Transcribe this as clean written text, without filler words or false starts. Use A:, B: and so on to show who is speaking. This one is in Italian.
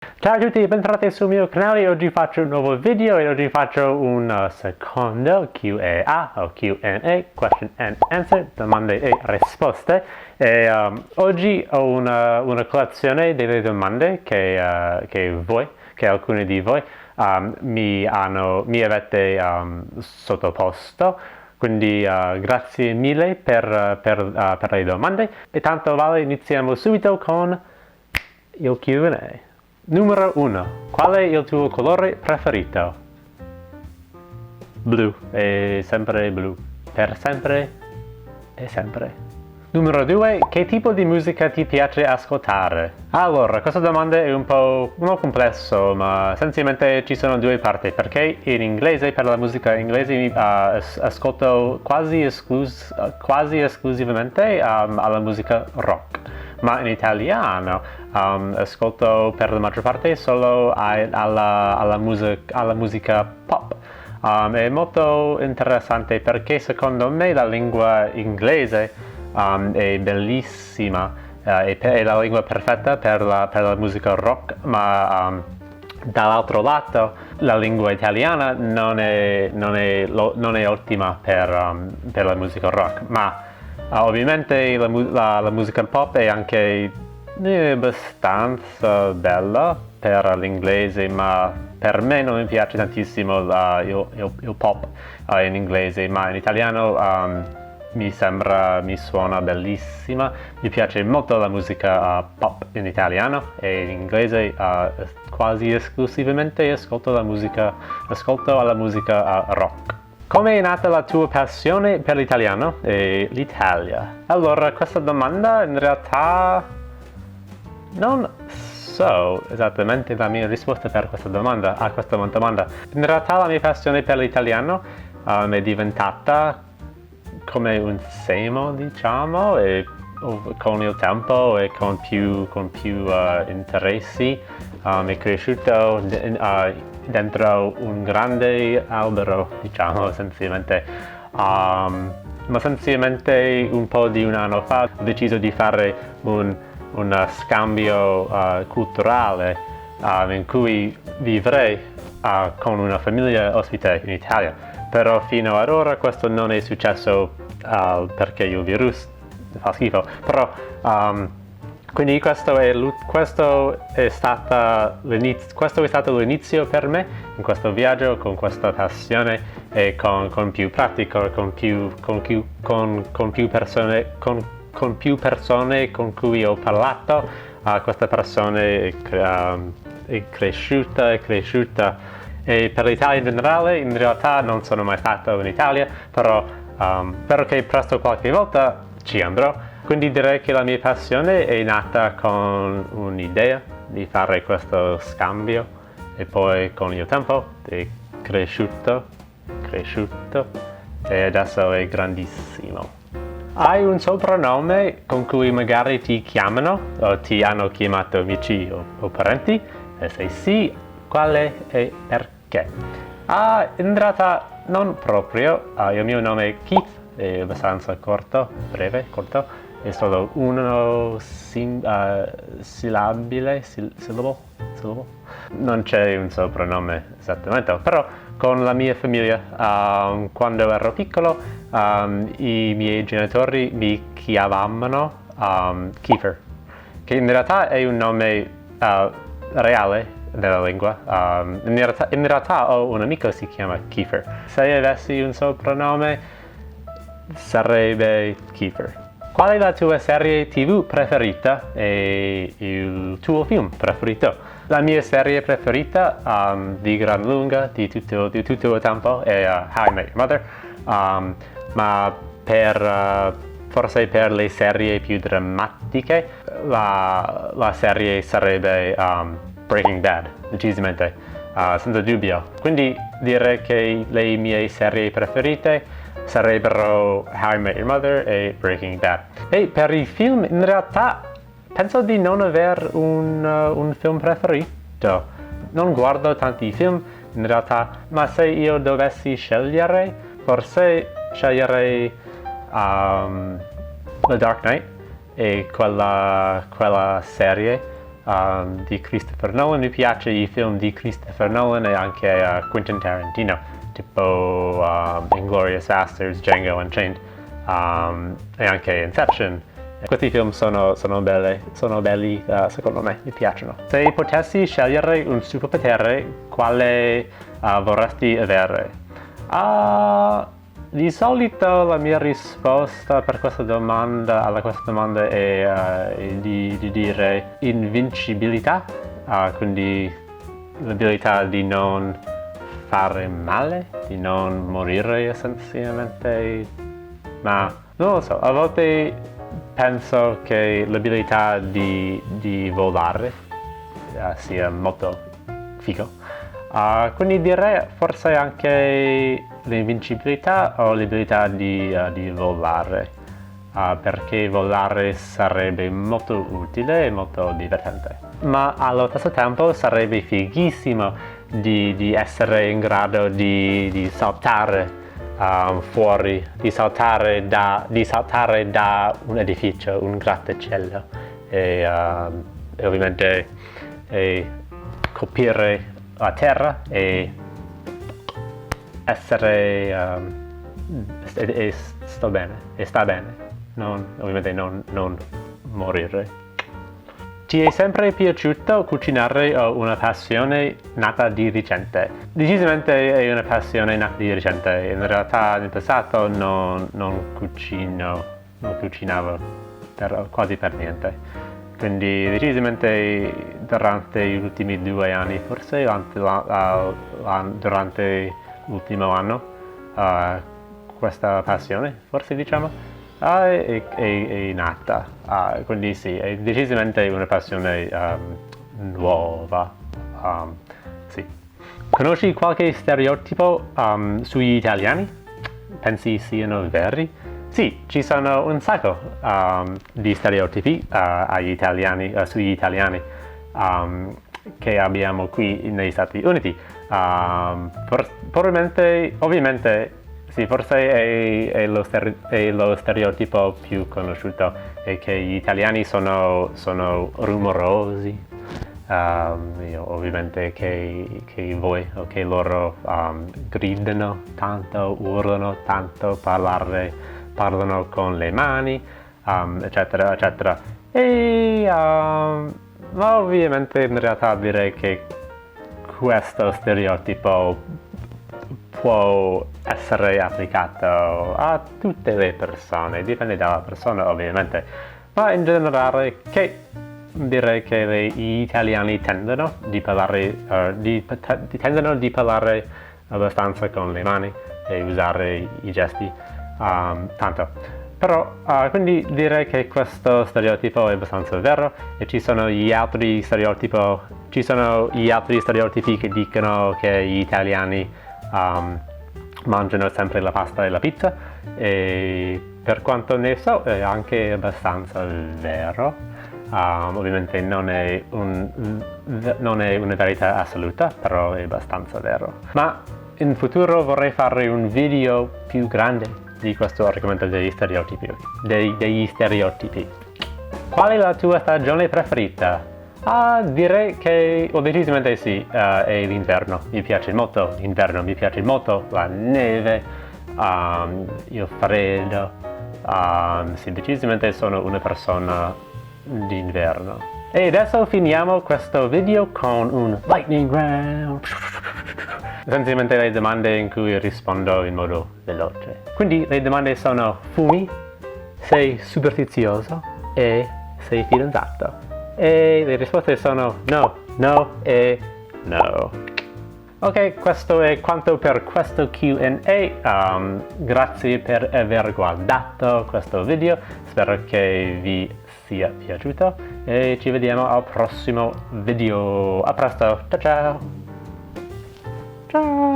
A: Ciao a tutti e bentornati sul mio canale. Oggi faccio un nuovo video e oggi faccio un secondo Q&A o Q&A, question and answer, domande e risposte. Oggi ho una collezione delle domande che alcuni di voi mi avete sottoposto. Quindi grazie mille per le domande e tanto vale iniziamo subito con il Q&A. Numero 1. Qual è il tuo colore preferito? Blu. È sempre blu. Per sempre e sempre. Numero 2. Che tipo di musica ti piace ascoltare? Allora, questa domanda è un po' complesso, ma essenzialmente ci sono due parti, perché in inglese, per la musica inglese, ascolto quasi esclusivamente alla musica rock. Ma in italiano ascolto per la maggior parte solo alla musica pop. È molto interessante perché secondo me la lingua inglese è bellissima, è la lingua perfetta per la musica rock, ma dall'altro lato la lingua italiana non è ottima per la musica rock, ma ovviamente la musica pop è anche abbastanza bella per l'inglese, ma per me non mi piace tantissimo il pop in inglese, ma in italiano mi suona bellissima. Mi piace molto la musica pop in italiano e in inglese quasi esclusivamente ascolto alla musica rock. Come è nata la tua passione per l'italiano e l'Italia? Allora, questa domanda in realtà non so esattamente la mia risposta per questa domanda. In realtà la mia passione per l'italiano è diventata come un semo, diciamo, e con il tempo e con più interessi è cresciuto dentro un grande albero, diciamo, essenzialmente. Ma essenzialmente un po' di un anno fa ho deciso di fare un scambio culturale in cui vivrei con una famiglia ospite in Italia. Però fino ad ora questo non è successo perché il virus fa schifo. Però quindi questo è stato l'inizio per me in questo viaggio, con questa passione e con più pratica, con più persone con cui ho parlato. Questa persona è cresciuta e per l'Italia in generale. In realtà non sono mai stato in Italia, però spero che presto qualche volta ci andrò. Quindi direi che la mia passione è nata con un'idea di fare questo scambio e poi con il tempo è cresciuto e adesso è grandissimo. Hai un soprannome con cui magari ti chiamano o ti hanno chiamato amici o parenti? E se sì, quale e perché? In realtà non proprio. Il mio nome è Keith, è abbastanza corto, è solo uno syllable. Non c'è un soprannome esattamente, però con la mia famiglia, quando ero piccolo, i miei genitori mi chiamavano Kiefer, che in realtà è un nome reale nella lingua. In realtà ho un amico che si chiama Kiefer. Se avessi un soprannome sarebbe Kiefer. Qual è la tua serie TV preferita e il tuo film preferito? La mia serie preferita di gran lunga, di tutto il tempo, è How I Met Your Mother, ma forse per le serie più drammatiche la serie sarebbe Breaking Bad, decisamente, senza dubbio. Quindi direi che le mie serie preferite sarebbero How I Met Your Mother e Breaking Bad. E per i film, in realtà, penso di non avere un film preferito. Non guardo tanti film, in realtà, ma se io dovessi scegliere, forse sceglierei The Dark Knight e quella serie di Christopher Nolan. Mi piace i film di Christopher Nolan e anche Quentin Tarantino, tipo Inglourious Basterds, Django Unchained e anche Inception. Questi film sono belli secondo me, mi piacciono. Se potessi scegliere un superpotere, quale vorresti avere? Di solito la mia risposta per questa domanda è di dire invincibilità, quindi l'abilità di non fare male, di non morire essenzialmente, ma non lo so, a volte penso che l'abilità di volare sia molto figo. Quindi direi forse anche l'invincibilità o l'abilità di volare, perché volare sarebbe molto utile e molto divertente. Ma allo stesso tempo sarebbe fighissimo di essere in grado di saltare fuori, di saltare da un edificio, un grattacielo e ovviamente colpire la terra e essere e sta bene, ovviamente non morire. Ti è sempre piaciuto cucinare o una passione nata di recente? Decisamente è una passione nata di recente. In realtà nel passato non cucinavo quasi per niente. Quindi decisamente durante gli ultimi 2 anni, forse durante l'ultimo anno, questa passione, forse diciamo, è nata. Quindi sì, è decisamente una passione nuova. Sì. Conosci qualche stereotipo sugli italiani? Pensi siano veri? Sì, ci sono un sacco di stereotipi sugli italiani che abbiamo qui negli Stati Uniti. Ovviamente, sì, forse è lo stereotipo più conosciuto, è che gli italiani sono rumorosi, ovviamente che loro gridano tanto, urlano tanto, parlano con le mani, eccetera, eccetera. Ma ovviamente in realtà direi che questo stereotipo può essere applicato a tutte le persone, dipende dalla persona ovviamente, ma in generale direi che gli italiani tendono di parlare abbastanza con le mani e usare i gesti tanto. Però quindi direi che questo stereotipo è abbastanza vero e ci sono gli altri stereotipi che dicono che gli italiani mangiano sempre la pasta e la pizza, e per quanto ne so è anche abbastanza vero. Ovviamente non è una verità assoluta, però è abbastanza vero. Ma in futuro vorrei fare un video più grande di questo argomento degli stereotipi. Qual è la tua stagione preferita? Direi che decisamente sì, è l'inverno. Mi piace molto l'inverno, mi piace molto la neve, il freddo. Sì, decisamente sono una persona d'inverno. E adesso finiamo questo video con un lightning round. Essenzialmente le domande in cui rispondo in modo veloce. Quindi le domande sono: fumi? Sei superstizioso? E sei fidanzato? E le risposte sono no, no e no. Ok, questo è quanto per questo Q&A. Grazie per aver guardato questo video, spero che vi sia piaciuto e ci vediamo al prossimo video. A presto, ciao ciao! Ciao!